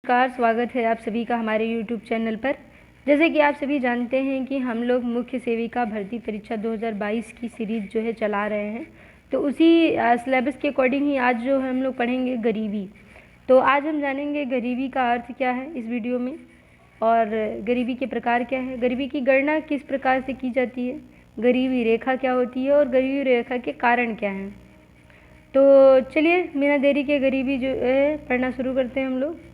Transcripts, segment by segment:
नमस्कार, स्वागत है आप सभी का हमारे YouTube चैनल पर। जैसे कि आप सभी जानते हैं कि हम लोग मुख्य सेविका भर्ती परीक्षा 2022 की सीरीज़ जो है चला रहे हैं, तो उसी सिलेबस के अकॉर्डिंग ही आज जो है हम लोग पढ़ेंगे गरीबी। तो आज हम जानेंगे गरीबी का अर्थ क्या है इस वीडियो में, और गरीबी के प्रकार क्या है, गरीबी की गणना किस प्रकार से की जाती है, गरीबी रेखा क्या होती है और गरीबी रेखा के कारण क्या हैं। तो चलिए बिना देरी के गरीबी जो है पढ़ना शुरू करते हैं हम लोग।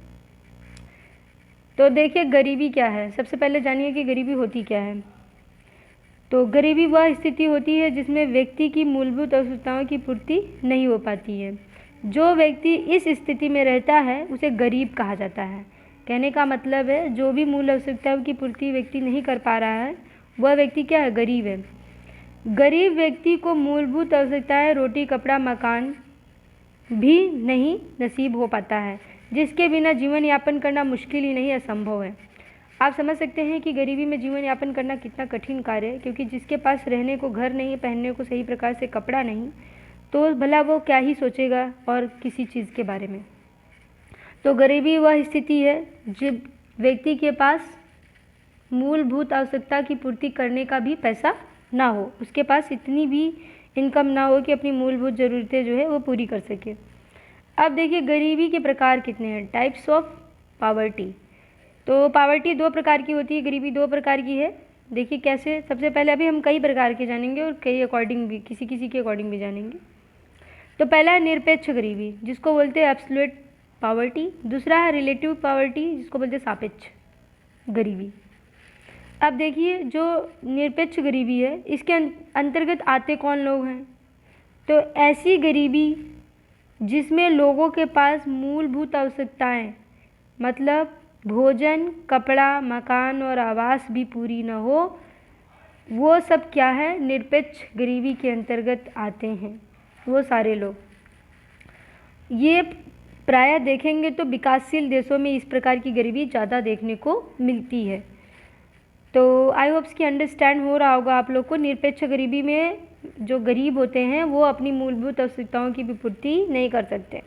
तो देखिए गरीबी क्या है, सबसे पहले जानिए कि गरीबी होती क्या है। तो गरीबी वह स्थिति होती है जिसमें व्यक्ति की मूलभूत आवश्यकताओं की पूर्ति नहीं हो पाती है। जो व्यक्ति इस स्थिति में रहता है उसे गरीब कहा जाता है। कहने का मतलब है जो भी मूल आवश्यकताओं की पूर्ति व्यक्ति नहीं कर पा रहा है वह व्यक्ति क्या है, गरीब है। गरीब व्यक्ति को मूलभूत आवश्यकताएं रोटी कपड़ा मकान भी नहीं नसीब हो पाता है, जिसके बिना जीवन यापन करना मुश्किल ही नहीं असंभव है। आप समझ सकते हैं कि गरीबी में जीवन यापन करना कितना कठिन कार्य है, क्योंकि जिसके पास रहने को घर नहीं, पहनने को सही प्रकार से कपड़ा नहीं, तो भला वो क्या ही सोचेगा और किसी चीज़ के बारे में। तो गरीबी वह स्थिति है जब व्यक्ति के पास मूलभूत आवश्यकता की पूर्ति करने का भी पैसा ना हो, उसके पास इतनी भी इनकम ना हो कि अपनी मूलभूत ज़रूरतें जो है वो पूरी कर सके। अब देखिए गरीबी के प्रकार कितने हैं, टाइप्स ऑफ पावर्टी। तो पावर्टी दो प्रकार की होती है, गरीबी दो प्रकार की है। देखिए कैसे, सबसे पहले अभी हम कई प्रकार के जानेंगे और कई अकॉर्डिंग भी, किसी किसी के अकॉर्डिंग भी जानेंगे। तो पहला है निरपेक्ष गरीबी, जिसको बोलते हैं एब्सोल्यूट पावर्टी। दूसरा है रिलेटिव पावर्टी, जिसको बोलते हैं सापेक्ष गरीबी। अब देखिए जो निरपेक्ष गरीबी है इसके अंतर्गत आते कौन लोग हैं, तो ऐसी गरीबी जिसमें लोगों के पास मूलभूत आवश्यकताएं मतलब भोजन कपड़ा मकान और आवास भी पूरी न हो, वो सब क्या है, निरपेक्ष गरीबी के अंतर्गत आते हैं वो सारे लोग। ये प्रायः देखेंगे तो विकासशील देशों में इस प्रकार की गरीबी ज़्यादा देखने को मिलती है। तो आई होप्स कि अंडरस्टैंड हो रहा होगा आप लोग को। निरपेक्ष गरीबी में जो गरीब होते हैं वो अपनी मूलभूत आवश्यकताओं की भी पूर्ति नहीं कर सकते।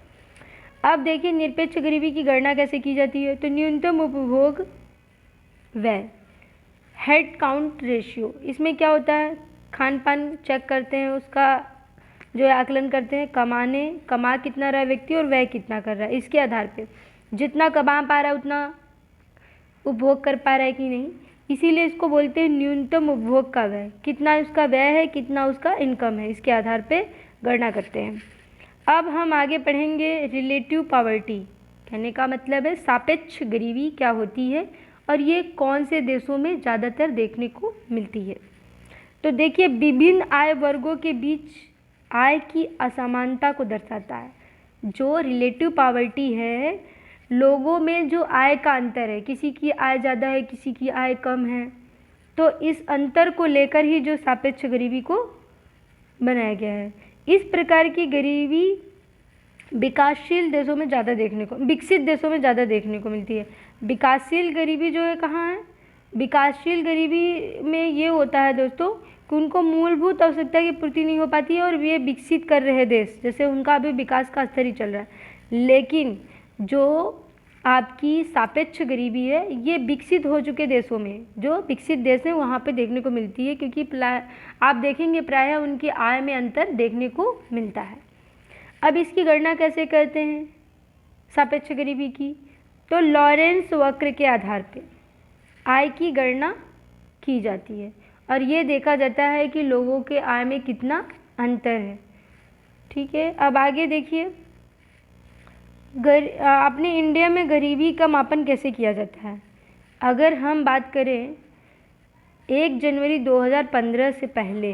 अब देखिए निरपेक्ष गरीबी की गणना कैसे की जाती है। तो न्यूनतम उपभोग व्यय, हेड काउंट रेशियो, इसमें क्या होता है, खान पान चेक करते हैं, उसका जो है आकलन करते हैं, कमा कितना रहा है व्यक्ति और व्यय कितना कर रहा है, इसके आधार पे जितना कमा पा रहा है उतना उपभोग कर पा रहा है कि नहीं, इसीलिए इसको बोलते हैं न्यूनतम उपभोग का व्यय। कितना उसका व्यय है, कितना उसका इनकम है, इसके आधार पे गणना करते हैं। अब हम आगे पढ़ेंगे रिलेटिव पावर्टी। कहने का मतलब है सापेक्ष गरीबी क्या होती है और ये कौन से देशों में ज़्यादातर देखने को मिलती है। तो देखिए विभिन्न आय वर्गों के बीच आय की असमानता को दर्शाता है। जो रिलेटिव पावर्टी है, लोगों में जो आय का अंतर है, किसी की आय ज़्यादा है किसी की आय कम है, तो इस अंतर को लेकर ही जो सापेक्ष गरीबी को बनाया गया है। इस प्रकार की गरीबी विकासशील देशों में ज़्यादा देखने को, विकसित देशों में ज़्यादा देखने को मिलती है। विकासशील गरीबी जो है कहाँ है, विकासशील गरीबी में ये होता है दोस्तों कि उनको मूलभूत आवश्यकता की पूर्ति नहीं हो पाती है और ये विकसित कर रहे देश, जैसे उनका अभी विकास का स्तर ही चल रहा है। लेकिन जो आपकी सापेक्ष गरीबी है ये विकसित हो चुके देशों में, जो विकसित देश हैं वहाँ पे देखने को मिलती है, क्योंकि आप देखेंगे प्रायः उनकी आय में अंतर देखने को मिलता है। अब इसकी गणना कैसे करते हैं सापेक्ष गरीबी की, तो लॉरेंस वक्र के आधार पे आय की गणना की जाती है और ये देखा जाता है कि लोगों के आय में कितना अंतर है। ठीक है, अब आगे देखिए अपने इंडिया में गरीबी का मापन कैसे किया जाता है। अगर हम बात करें 1 जनवरी 2015 से पहले,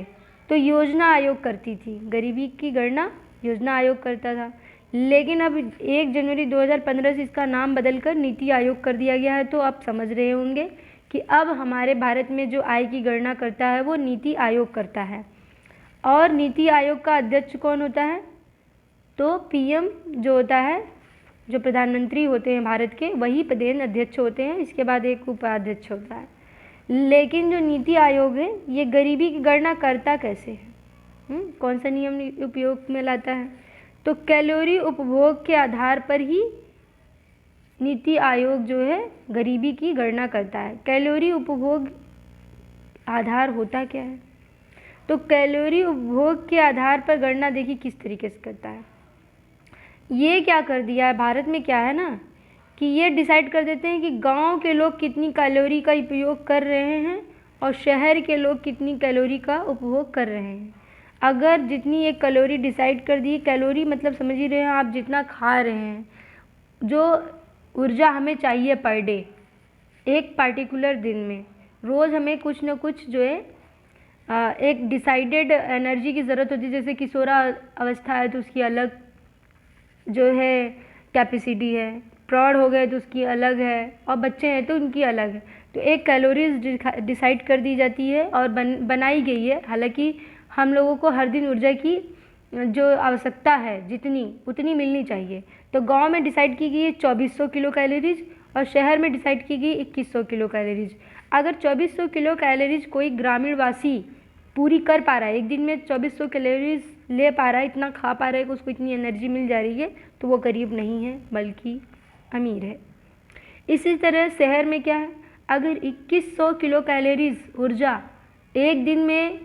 तो योजना आयोग करती थी, गरीबी की गणना योजना आयोग करता था। लेकिन अब 1 जनवरी 2015 से इसका नाम बदलकर नीति आयोग कर दिया गया है। तो आप समझ रहे होंगे कि अब हमारे भारत में जो आय की गणना करता है वो नीति आयोग करता है। और नीति आयोग का अध्यक्ष कौन होता है, तो पीएम जो होता है, जो प्रधानमंत्री होते हैं भारत के, वही प्रदेश अध्यक्ष होते हैं। इसके बाद एक उपाध्यक्ष होता है। लेकिन जो नीति आयोग है ये गरीबी की गणना करता कैसे है, कौन सा नियम उपयोग में लाता है, तो कैलोरी उपभोग के आधार पर ही नीति आयोग जो है गरीबी की गणना करता है। कैलोरी उपभोग आधार होता क्या है? तो कैलोरी उपभोग के आधार पर गणना देखिए किस तरीके से करता है। ये क्या कर दिया है भारत में, क्या है ना कि ये डिसाइड कर देते हैं कि गांव के लोग कितनी कैलोरी का उपयोग कर रहे हैं और शहर के लोग कितनी कैलोरी का उपभोग कर रहे हैं। अगर जितनी एक कैलोरी डिसाइड कर दी, कैलोरी मतलब समझ ही रहे हैं आप, जितना खा रहे हैं, जो ऊर्जा हमें चाहिए पर डे, एक पार्टिकुलर दिन में रोज़ हमें कुछ ना कुछ जो है एक डिसाइडेड एनर्जी की ज़रूरत होती है। जैसे किशोरा अवस्था है तो उसकी अलग जो है कैपेसिटी है, प्रौढ़ हो गए तो उसकी अलग है, और बच्चे हैं तो उनकी अलग है। तो एक कैलोरीज डिसाइड कर दी जाती है और बनाई गई है। हालांकि हम लोगों को हर दिन ऊर्जा की जो आवश्यकता है जितनी उतनी मिलनी चाहिए। तो गांव में डिसाइड की गई है 2400 किलो कैलोरीज और शहर में डिसाइड की गई 2100 किलो कैलोरीज। अगर 2400 किलो कैलोरीज कोई ग्रामीण वासी पूरी कर पा रहा है, एक दिन में 2400 कैलोरीज ले पा रहा है, इतना खा पा रहा है कि उसको इतनी एनर्जी मिल जा रही है, तो वो गरीब नहीं है बल्कि अमीर है। इसी तरह शहर में क्या है, अगर 2100 किलो कैलोरीज ऊर्जा एक दिन में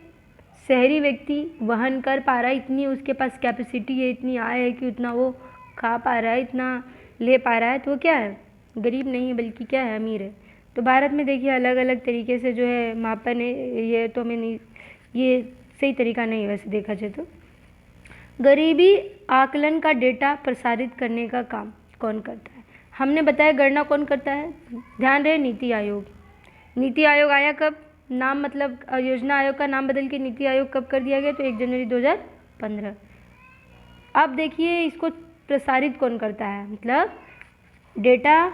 शहरी व्यक्ति वहन कर पा रहा है, इतनी उसके पास कैपेसिटी है, इतनी आय है कि उतना वो खा पा रहा है, इतना ले पा रहा है, तो वो क्या है, गरीब नहीं है बल्कि क्या है, अमीर है। तो भारत में देखिए अलग अलग तरीके से जो है मापन है, ये तो हमें नहीं, ये सही तरीका नहीं वैसे देखा जाए तो। गरीबी आकलन का डेटा प्रसारित करने का काम कौन करता है? हमने बताया गणना कौन करता है, ध्यान रहे नीति आयोग। नीति आयोग आया कब, नाम मतलब योजना आयोग का नाम बदल के नीति आयोग कब कर दिया गया, तो 1 जनवरी 2015। अब देखिए इसको प्रसारित कौन करता है, मतलब डेटा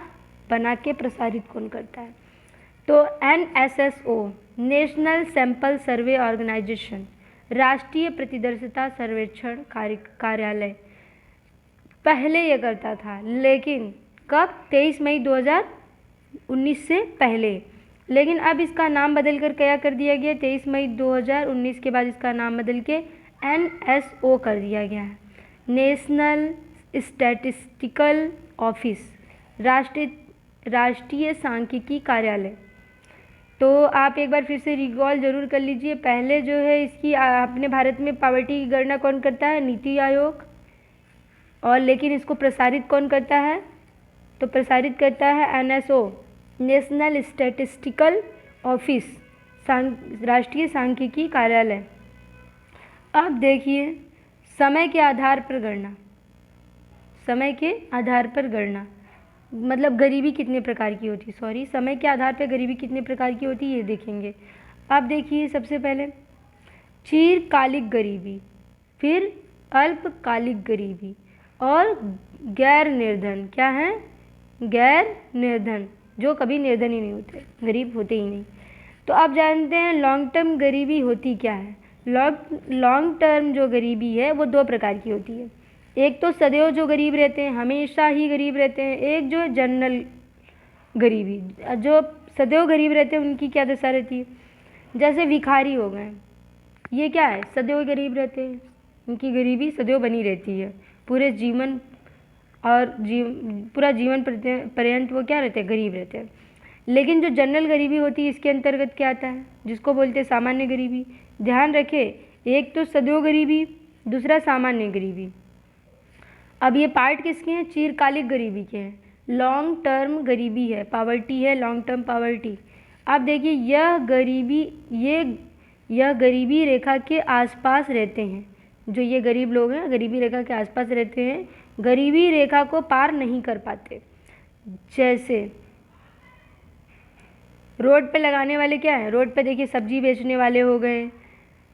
बना के प्रसारित कौन करता है। तो NSSO national sample survey organisation, राष्ट्रीय प्रतिदर्शिता सर्वेक्षण कार्यालय पहले ये करता था, लेकिन कब, 23 मई 2019 से पहले। लेकिन अब इसका नाम बदल कर क्या कर दिया गया, 23 मई 2019 के बाद इसका नाम बदल के NSO कर दिया गया है, नेशनल स्टैटिस्टिकल ऑफिस, राष्ट्रीय सांख्यिकी कार्यालय। तो आप एक बार फिर से रिकॉल जरूर कर लीजिए, पहले जो है इसकी अपने भारत में पॉवर्टी की गणना कौन करता है, नीति आयोग, और लेकिन इसको प्रसारित कौन करता है, तो प्रसारित करता है NSO नेशनल स्टैटिस्टिकल ऑफिस, राष्ट्रीय सांख्यिकी कार्यालय। अब देखिए समय के आधार पर गणना, समय के आधार पर गणना मतलब गरीबी कितने प्रकार की होती है, समय के आधार पर गरीबी कितने प्रकार की होती है ये देखेंगे। अब देखिए सबसे पहले चिरकालिक गरीबी, फिर अल्पकालिक गरीबी और गैर निर्धन। क्या है, गैर निर्धन, जो कभी निर्धन ही नहीं होते, गरीब होते ही नहीं। तो आप जानते हैं लॉन्ग टर्म गरीबी होती क्या है। लॉन्ग टर्म जो गरीबी है वो 2 प्रकार की होती है, एक तो सदैव जो गरीब रहते हैं, हमेशा ही गरीब रहते हैं, एक जो है जनरल गरीबी। जो सदैव गरीब रहते हैं उनकी क्या दशा रहती है, जैसे भिखारी हो गए, ये क्या है, सदैव गरीब रहते हैं, उनकी गरीबी सदैव बनी रहती है, पूरे जीवन और पूरा जीवन पर्यंत वो क्या रहते हैं, गरीब रहते हैं। लेकिन जो जनरल गरीबी होती है इसके अंतर्गत क्या आता है, जिसको बोलते हैं सामान्य गरीबी। ध्यान रखें, एक तो सदैव गरीबी, दूसरा सामान्य गरीबी। अब ये पार्ट किसके हैं, चिरकालिक गरीबी के हैं, लॉन्ग टर्म गरीबी है, पावर्टी है, लॉन्ग टर्म पावर्टी। अब देखिए यह गरीबी रेखा के आसपास रहते हैं, जो ये गरीब लोग हैं गरीबी रेखा के आसपास रहते हैं, गरीबी रेखा को पार नहीं कर पाते। जैसे रोड पे लगाने वाले क्या है, रोड पे देखिए सब्जी बेचने वाले हो गए,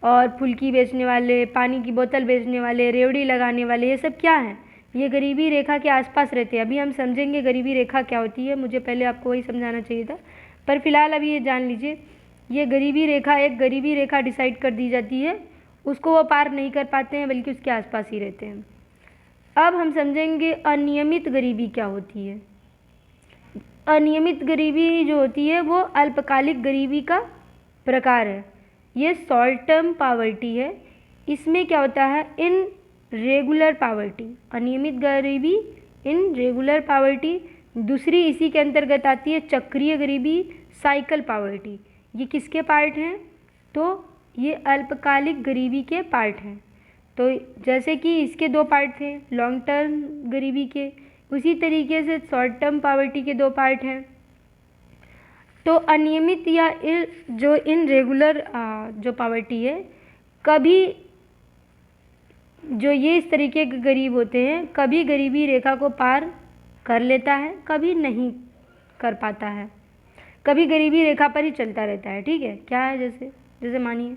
और फुल्की बेचने वाले, पानी की बोतल बेचने वाले, रेवड़ी लगाने वाले, ये सब क्या है, ये गरीबी रेखा के आसपास रहते हैं। अभी हम समझेंगे गरीबी रेखा क्या होती है, मुझे पहले आपको वही समझाना चाहिए था, पर फिलहाल अभी ये जान लीजिए, ये गरीबी रेखा, एक गरीबी रेखा डिसाइड कर दी जाती है, उसको वो पार नहीं कर पाते हैं बल्कि उसके आसपास ही रहते हैं। अब हम समझेंगे अनियमित गरीबी क्या होती है। अनियमित गरीबी जो होती है वो अल्पकालिक गरीबी का प्रकार है, ये शॉर्ट टर्म पावर्टी है। इसमें क्या होता है, इन रेगुलर पावर्टी, अनियमित गरीबी इन रेगुलर पावर्टी, दूसरी इसी के अंतर्गत आती है चक्रीय गरीबी, साइकिल पॉवर्टी। ये किसके पार्ट हैं? तो ये अल्पकालिक गरीबी के पार्ट हैं। तो जैसे कि इसके दो पार्ट थे लॉन्ग टर्म गरीबी के, उसी तरीके से शॉर्ट टर्म पॉवर्टी के दो पार्ट हैं। तो अनियमित या जो इनरेगुलर जो पॉवर्टी है, कभी जो ये इस तरीके के गरीब होते हैं, कभी गरीबी रेखा को पार कर लेता है, कभी नहीं कर पाता है, कभी गरीबी रेखा पर ही चलता रहता है। ठीक है, क्या है? जैसे मानिए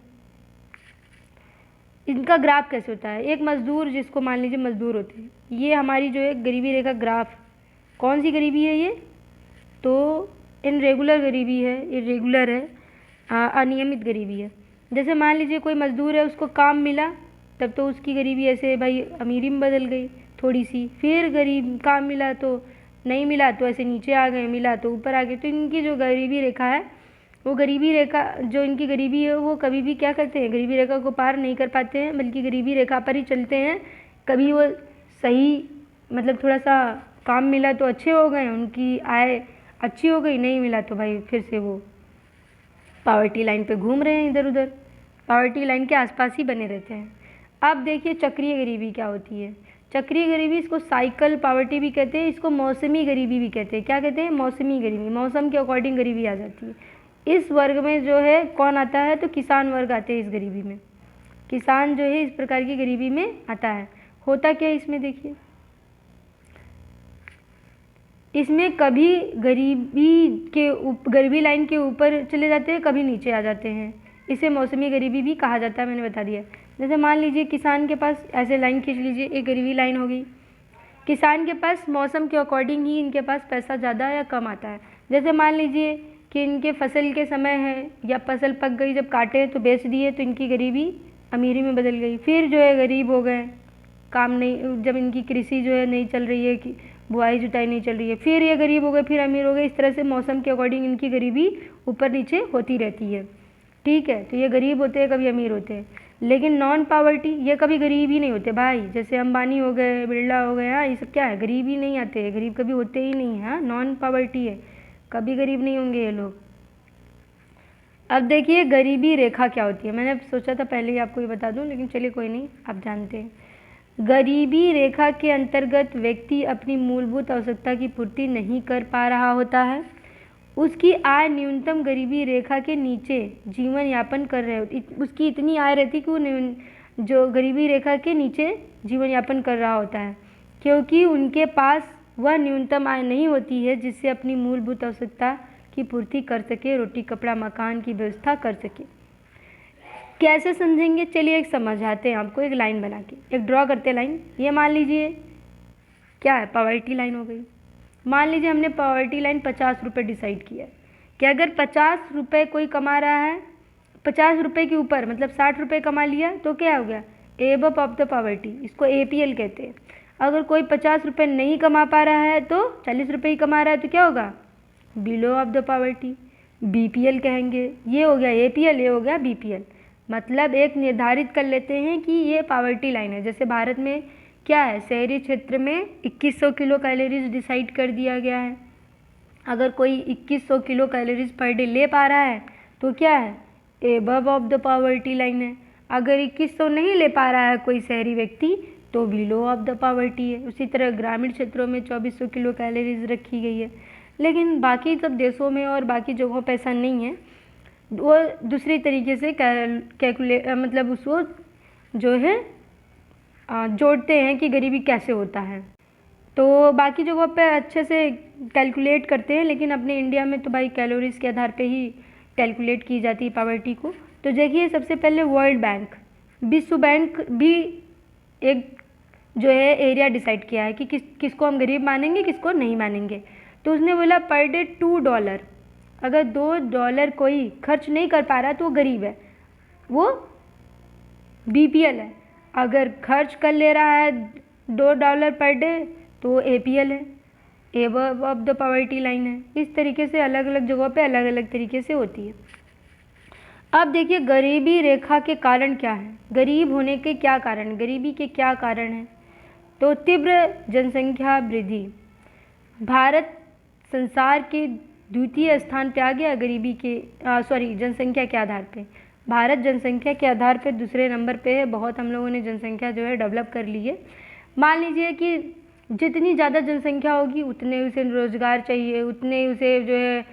इनका ग्राफ कैसे होता है। एक मज़दूर, जिसको मान लीजिए मज़दूर होते हैं, ये हमारी जो है गरीबी रेखा ग्राफ, कौन सी गरीबी है ये? तो इनरेगुलर गरीबी है, इरेगुलर है, अनियमित गरीबी है। जैसे मान लीजिए कोई मज़दूर है, उसको काम मिला, तब तो उसकी गरीबी ऐसे भाई अमीरी में बदल गई थोड़ी सी, फिर गरीब काम मिला तो नहीं मिला तो ऐसे नीचे आ गए, मिला तो ऊपर आ गए। तो इनकी जो गरीबी रेखा है, वो गरीबी रेखा जो इनकी गरीबी है, वो कभी भी क्या करते हैं, गरीबी रेखा को पार नहीं कर पाते हैं, बल्कि गरीबी रेखा पर ही चलते हैं। कभी वो सही मतलब थोड़ा सा काम मिला तो अच्छे हो गए, उनकी आय अच्छी हो गई, नहीं मिला तो भाई फिर से वो पॉवर्टी लाइन पे घूम रहे हैं, इधर उधर पॉवर्टी लाइन के आसपास ही बने रहते हैं। अब देखिए चक्रीय गरीबी क्या होती है। चक्रीय गरीबी, इसको साइकिल पॉवर्टी भी कहते हैं, इसको मौसमी गरीबी भी कहते हैं। क्या कहते हैं? मौसमी गरीबी, मौसम के अकॉर्डिंग गरीबी आ जाती है। इस वर्ग में जो है कौन आता है? तो किसान वर्ग आते हैं इस गरीबी में। किसान जो है इस प्रकार की गरीबी में आता है। होता क्या है इसमें? देखिए, इसमें कभी गरीबी लाइन के ऊपर चले जाते हैं, कभी नीचे आ जाते हैं। इसे मौसमी गरीबी भी कहा जाता है, मैंने बता दिया। जैसे मान लीजिए किसान के पास ऐसे लाइन खींच लीजिए, एक गरीबी लाइन हो गई। किसान के पास मौसम के अकॉर्डिंग ही इनके पास पैसा ज़्यादा या कम आता है। जैसे मान लीजिए कि इनके फसल के समय है, या फसल पक गई, जब काटे तो बेच दिए, तो इनकी गरीबी अमीरी में बदल गई। फिर जो है गरीब हो गए, काम नहीं, जब इनकी कृषि जो है नहीं चल रही है, कि बुआई जुताई नहीं चल रही है, फिर ये गरीब हो गए, फिर अमीर हो गए। इस तरह से मौसम के अकॉर्डिंग इनकी गरीबी ऊपर नीचे होती रहती है। ठीक है, तो ये गरीब होते हैं, कभी अमीर होते हैं। लेकिन नॉन पावर्टी, ये कभी गरीब ही नहीं होते भाई। जैसे अंबानी हो गए, बिरला हो गए, हाँ, ये सब क्या है, गरीब ही नहीं आते, गरीब कभी होते ही नहीं है। हाँ, नॉन पावर्टी है, कभी गरीब नहीं होंगे ये लोग। अब देखिए गरीबी रेखा क्या होती है। मैंने सोचा था पहले ही आपको ये बता दूं, लेकिन चलिए कोई नहीं, आप जानते हैं। गरीबी रेखा के अंतर्गत व्यक्ति अपनी मूलभूत आवश्यकता की पूर्ति नहीं कर पा रहा होता है। उसकी आय न्यूनतम गरीबी रेखा के नीचे जीवन यापन कर रहे होती, उसकी इतनी आय रहती कि वो जो गरीबी रेखा के नीचे जीवन यापन कर रहा होता है, क्योंकि उनके पास वह न्यूनतम आय नहीं होती है जिससे अपनी मूलभूत आवश्यकता की पूर्ति कर सके, रोटी कपड़ा मकान की व्यवस्था कर सके। कैसे समझेंगे? चलिए एक समझाते हैं आपको, एक लाइन बना के, एक ड्रॉ करते हैं लाइन। ये मान लीजिए क्या है, पॉवर्टी लाइन हो गई। मान लीजिए हमने पॉवर्टी लाइन 50 रुपये डिसाइड किया है कि अगर 50 रुपये कोई कमा रहा है, 50 रुपये के ऊपर मतलब 60 रुपये कमा लिया, तो क्या हो गया, एबव ऑफ द पॉवर्टी, इसको APL कहते हैं। अगर कोई 50 रुपये नहीं कमा पा रहा है, तो 40 रुपये ही कमा रहा है, तो क्या होगा, below of the poverty, BPL कहेंगे। ये हो गया APL, ये हो गया BPL। मतलब एक निर्धारित कर लेते हैं कि ये पॉवर्टी लाइन है। जैसे भारत में क्या है, शहरी क्षेत्र में 2100 किलो कैलोरीज डिसाइड कर दिया गया है। अगर कोई 2100 किलो कैलोरीज पर डे ले पा रहा है, तो क्या है, above of the poverty line है। अगर 2100 नहीं ले पा रहा है कोई शहरी व्यक्ति, तो बिलो ऑफ द पॉवर्टी है। उसी तरह ग्रामीण क्षेत्रों में 2400 किलो कैलोरीज रखी गई है। लेकिन बाकी सब देशों में और बाकी जगहों पर ऐसा नहीं है, वो दूसरी तरीके से मतलब उसको जो है जोड़ते हैं कि गरीबी कैसे होता है। तो बाकी जगहों पे अच्छे से कैलकुलेट करते हैं, लेकिन अपने इंडिया में तो भाई कैलोरीज के आधार पे ही कैलकुलेट की जाती है पॉवर्टी को। तो देखिए सबसे पहले वर्ल्ड बैंक, विश्व बैंक भी एक जो है एरिया डिसाइड किया है कि किसको हम गरीब मानेंगे, किसको नहीं मानेंगे। तो उसने बोला पर डे $2, अगर $2 कोई खर्च नहीं कर पा रहा तो वो गरीब है, वो BPL है। अगर खर्च कर ले रहा है $2 पर डे तो वो APL है, above of the poverty line है। इस तरीके से अलग अलग जगहों पे अलग अलग तरीके से होती है। अब देखिए गरीबी रेखा के कारण क्या है, गरीब होने के क्या कारण, गरीबी के क्या कारण हैं। तो तीव्र जनसंख्या वृद्धि, भारत संसार के द्वितीय स्थान पे आ गया गरीबी के जनसंख्या के आधार पे। भारत जनसंख्या के आधार पे दूसरे नंबर पे है। बहुत हम लोगों ने जनसंख्या जो है डेवलप कर ली है। मान लीजिए कि जितनी ज़्यादा जनसंख्या होगी उतने उसे रोज़गार चाहिए, उतने उसे जो है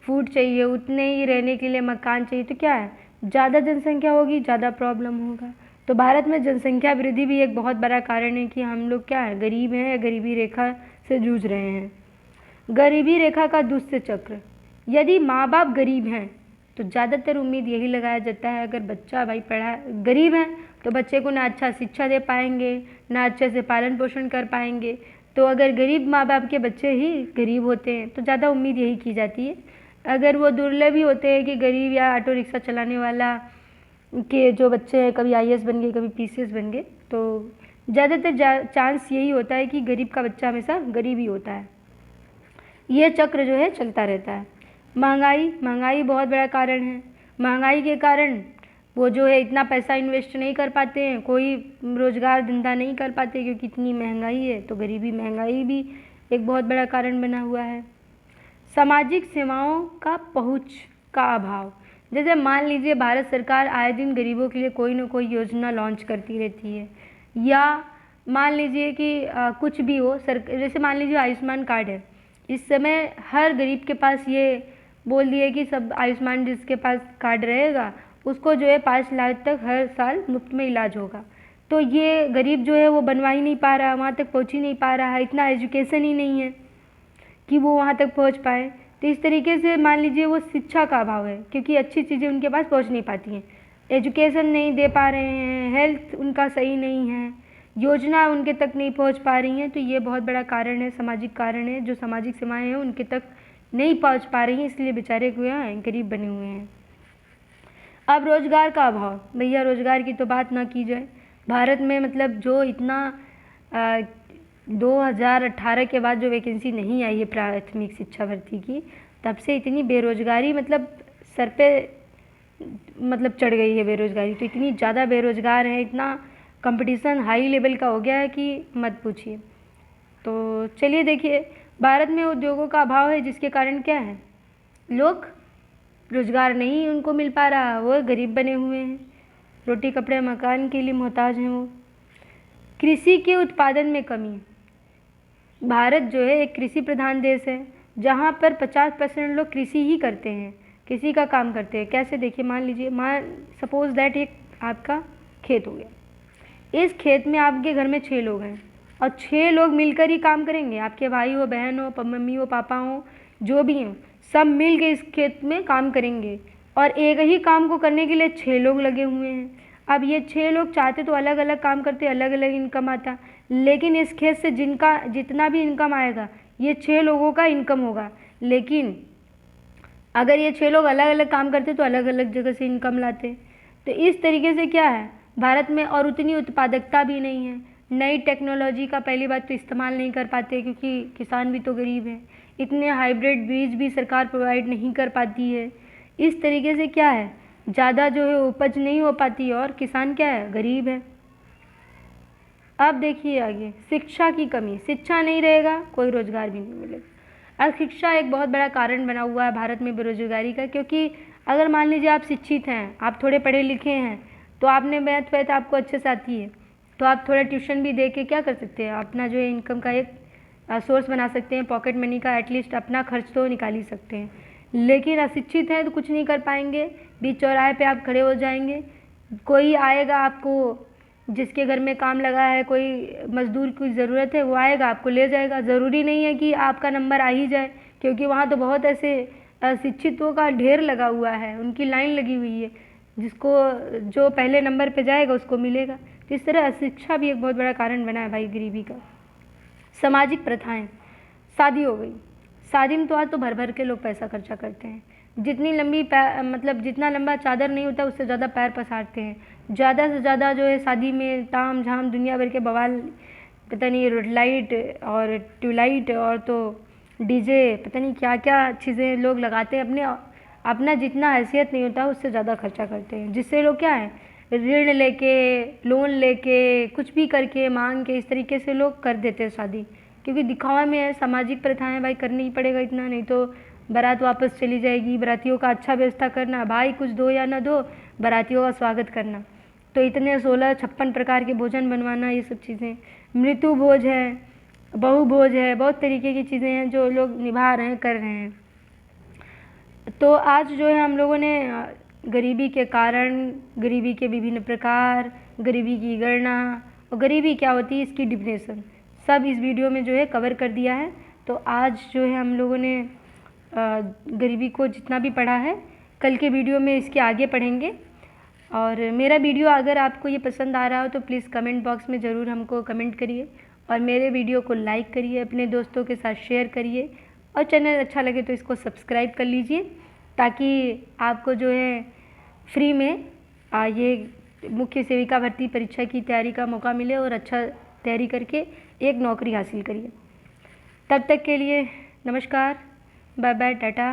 फूड चाहिए, उतने ही रहने के लिए मकान चाहिए। तो क्या है, ज़्यादा जनसंख्या होगी ज़्यादा प्रॉब्लम होगा। तो भारत में जनसंख्या वृद्धि भी एक बहुत बड़ा कारण है कि हम लोग क्या है, गरीब हैं या गरीबी रेखा से जूझ रहे हैं। गरीबी रेखा का दुष्ट चक्र, यदि माँ बाप गरीब हैं तो ज़्यादातर उम्मीद यही लगाया जाता है अगर बच्चा भाई पढ़ा गरीब है तो बच्चे को ना अच्छा शिक्षा दे पाएंगे, ना अच्छे से पालन पोषण कर पाएंगे। तो अगर गरीब माँ बाप के बच्चे ही गरीब होते हैं तो ज़्यादा उम्मीद यही की जाती है। अगर वो दुर्लभ ही होते हैं कि गरीब या ऑटो रिक्शा चलाने वाला के जो बच्चे हैं कभी IAS बन गए कभी PCS बन गए, तो ज़्यादातर चांस यही होता है कि गरीब का बच्चा हमेशा गरीब ही होता है। ये चक्र जो है चलता रहता है। महंगाई बहुत बड़ा कारण है। महंगाई के कारण वो जो है इतना पैसा इन्वेस्ट नहीं कर पाते हैं, कोई रोज़गार धंधा नहीं कर पाते क्योंकि इतनी महंगाई है। तो महंगाई भी एक बहुत बड़ा कारण बना हुआ है। सामाजिक सेवाओं का पहुँच का अभाव, जैसे मान लीजिए भारत सरकार आए दिन गरीबों के लिए कोई ना कोई योजना लॉन्च करती रहती है, या मान लीजिए कि कुछ भी हो जैसे मान लीजिए आयुष्मान कार्ड है, इस समय हर गरीब के पास ये बोल दिए कि सब आयुष्मान जिसके पास कार्ड रहेगा उसको जो है 5 लाख तक हर साल मुफ्त में इलाज होगा। तो ये गरीब जो है वो बनवा ही नहीं पा रहा, वहाँ तक पहुँच ही नहीं पा रहा है, इतना एजुकेशन ही नहीं है कि वो वहाँ तक पहुँच पाए। तो इस तरीके से मान लीजिए वो शिक्षा का अभाव है क्योंकि अच्छी चीज़ें उनके पास पहुँच नहीं पाती हैं, एजुकेशन नहीं दे पा रहे हैं, हेल्थ उनका सही नहीं है, योजना उनके तक नहीं पहुंच पा रही हैं। तो ये बहुत बड़ा कारण है, सामाजिक कारण है। जो सामाजिक सेवाएं हैं उनके तक नहीं पहुंच पा रही हैं, इसलिए बेचारे को यहाँ गरीब बने हुए हैं। अब रोज़गार का अभाव, भैया रोज़गार की तो बात ना की जाए। भारत में मतलब जो इतना 2018 के बाद जो वैकेंसी नहीं आई है प्राथमिक शिक्षा भर्ती की, तब से इतनी बेरोज़गारी मतलब सर पे मतलब चढ़ गई है बेरोज़गारी। तो इतनी ज़्यादा बेरोज़गार है, इतना कंपटीशन हाई लेवल का हो गया है कि मत पूछिए। तो चलिए देखिए, भारत में उद्योगों का अभाव है जिसके कारण क्या है, लोग रोज़गार नहीं उनको मिल पा रहा, वो गरीब बने हुए हैं, रोटी कपड़े मकान के लिए मोहताज हैं वो। कृषि के उत्पादन में कमी, भारत जो है एक कृषि प्रधान देश है जहाँ पर 50% लोग कृषि ही करते हैं, कृषि का काम करते हैं। कैसे, देखिए मान लीजिए सपोज़ दैट एक आपका खेत हो गया, इस खेत में आपके घर में 6 लोग हैं और 6 लोग मिलकर ही काम करेंगे, आपके भाई हो बहन हो मम्मी हो पापा हो जो भी हो, सब मिल के इस खेत में काम करेंगे और एक ही काम को करने के लिए 6 लोग लगे हुए हैं। अब ये 6 लोग चाहते तो अलग अलग काम करते, अलग अलग इनकम आता, लेकिन इस खेत से जितना भी इनकम आएगा ये 6 लोगों का इनकम होगा। लेकिन अगर ये 6 लोग अलग अलग काम करते तो अलग अलग जगह से इनकम लाते। तो इस तरीके से क्या है, भारत में और उतनी उत्पादकता भी नहीं है, नई टेक्नोलॉजी का पहली बात तो इस्तेमाल नहीं कर पाते क्योंकि किसान भी तो गरीब हैं, इतने हाइब्रिड बीज भी सरकार प्रोवाइड नहीं कर पाती है। इस तरीके से क्या है, ज़्यादा जो है उपज नहीं हो पाती और किसान क्या है, गरीब है। अब देखिए आगे, शिक्षा की कमी, शिक्षा नहीं रहेगा कोई रोज़गार भी नहीं मिलेगा। अब शिक्षा एक बहुत बड़ा कारण बना हुआ है भारत में बेरोजगारी का, क्योंकि अगर मान लीजिए आप शिक्षित हैं, आप थोड़े पढ़े लिखे हैं, तो आपने मैथ वैथ आपको अच्छे से आती है, तो आप थोड़ा ट्यूशन भी दे के क्या कर सकते हैं, अपना जो है इनकम का एक सोर्स बना सकते हैं, पॉकेट मनी का, एटलीस्ट अपना खर्च तो निकाल ही सकते हैं। लेकिन अशिक्षित हैं तो कुछ नहीं कर पाएंगे, बीच चौराहे पे आप खड़े हो जाएंगे, कोई आएगा आपको, जिसके घर में काम लगा है, कोई मज़दूर की ज़रूरत है, वो आएगा आपको ले जाएगा। ज़रूरी नहीं है कि आपका नंबर आ ही जाए, क्योंकि वहाँ तो बहुत ऐसे अशिक्षितों का ढेर लगा हुआ है, उनकी लाइन लगी हुई है, जिसको जो पहले नंबर पे जाएगा उसको मिलेगा। तो इस तरह अशिक्षा भी एक बहुत बड़ा कारण बना है भाई गरीबी का। सामाजिक प्रथाएं, शादी हो गई, शादी में तो आज तो भर भर के लोग पैसा खर्चा करते हैं, जितनी लंबी मतलब जितना लंबा चादर नहीं होता उससे ज़्यादा पैर पसारते हैं, ज़्यादा से ज़्यादा जो है शादी में ताम झाम दुनिया भर के बवाल, पता नहीं रेड लाइट और ट्यूबलाइट और तो डीजे, पता नहीं क्या क्या चीज़ें लोग लगाते हैं, अपना जितना हैसियत नहीं होता उससे ज़्यादा खर्चा करते हैं, जिससे लोग क्या है ऋण लेके लोन लेके कुछ भी करके मांग के इस तरीके से लोग कर देते हैं शादी। क्योंकि दिखावा में है, सामाजिक प्रथाएं भाई करनी ही पड़ेगा इतना, नहीं तो बारात वापस चली जाएगी। बारातियों का अच्छा व्यवस्था करना, भाई कुछ दो या ना दो, बारातियों का स्वागत करना, तो इतने 56 प्रकार के भोजन बनवाना, ये सब चीज़ें, मृत्यु भोज है, बहु भोज है, बहुत तरीके की चीज़ें हैं जो लोग निभा रहे हैं, कर रहे हैं। तो आज जो है हम लोगों ने गरीबी के कारण, गरीबी के विभिन्न प्रकार, गरीबी की गणना और गरीबी क्या होती है इसकी डिफिनेशन, सब इस वीडियो में जो है कवर कर दिया है। तो आज जो है हम लोगों ने गरीबी को जितना भी पढ़ा है, कल के वीडियो में इसके आगे पढ़ेंगे। और मेरा वीडियो अगर आपको ये पसंद आ रहा हो तो प्लीज़ कमेंट बॉक्स में ज़रूर हमको कमेंट करिए, और मेरे वीडियो को लाइक करिए, अपने दोस्तों के साथ शेयर करिए, और चैनल अच्छा लगे तो इसको सब्सक्राइब कर लीजिए, ताकि आपको जो है फ्री में ये मुख्य सेविका भर्ती परीक्षा की तैयारी का मौका मिले और अच्छा तैयारी करके एक नौकरी हासिल करिए। तब तक के लिए नमस्कार, बाय बाय, टाटा।